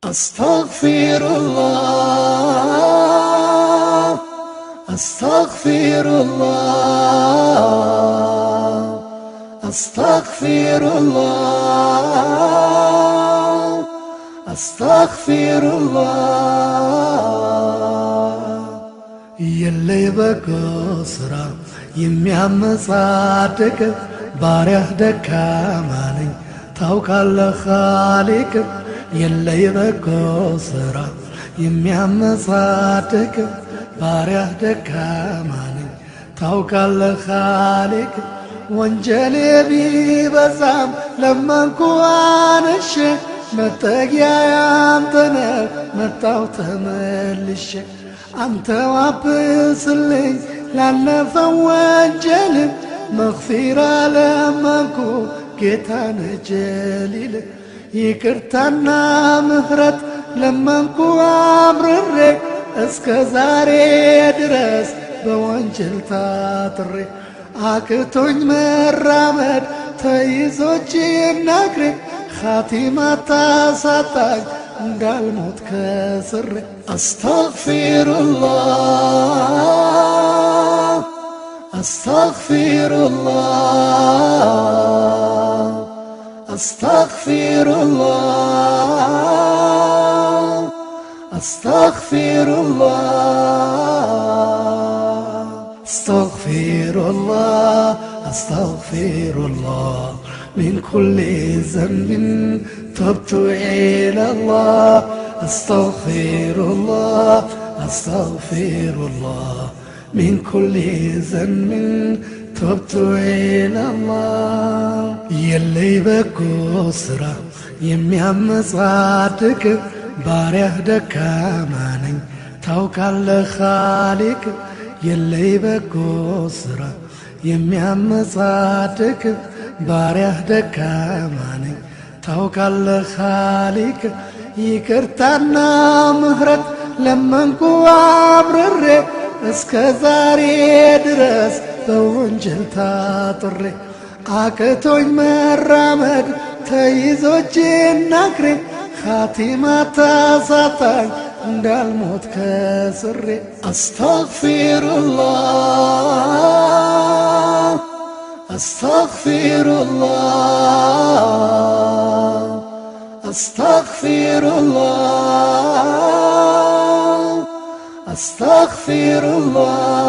أستغفر الله أستغفر الله أستغفر الله أستغفر الله يلي بكسرة يميام صادق باريح دكاماني توكل خالق يلي بكسرة يميام صادق باريح دكاماني توكل خالق وانجلي بيبزام لما نكوانش متقيا يامتنا متاو تملش أنت وابسلي لأنا فوانجل مغفرة لما نكو كتانا جليل يكرتنا مهرت لما نكو عمرري اسكزاري درس بوانجل تاطري አቅቶኝ መራመድ ተይዞች ነግሬ ኻቲማ ታሳጣኝ እንዳልሞት ከስሬ አስተግፊሩላህ አስተግፊሩላህ አስተግፊሩላህ አስተግፊሩላህ أستغفر الله أستغفر الله من كل ذنب تبت إلى الله أستغفر الله أستغفر الله من كل ذنب تبت إلى الله يلي بكسرة يميام صادق باريح دكاماني توكل خالق يلي بكسرة يميام صادق باريح دكاماني توكل خالق يكرتنا مهرت لما نكو عمرري اسكزاري درس بونجل تاطري አቅቶኝ መራመድ ተይዞች ነግሬ ኻቲማ ታሳጣኝ እንዳልሞት ከስሬ አስተግፊሩላህ አስተግፊሩላህ አስተግፊሩላህ አስተግፊሩላህ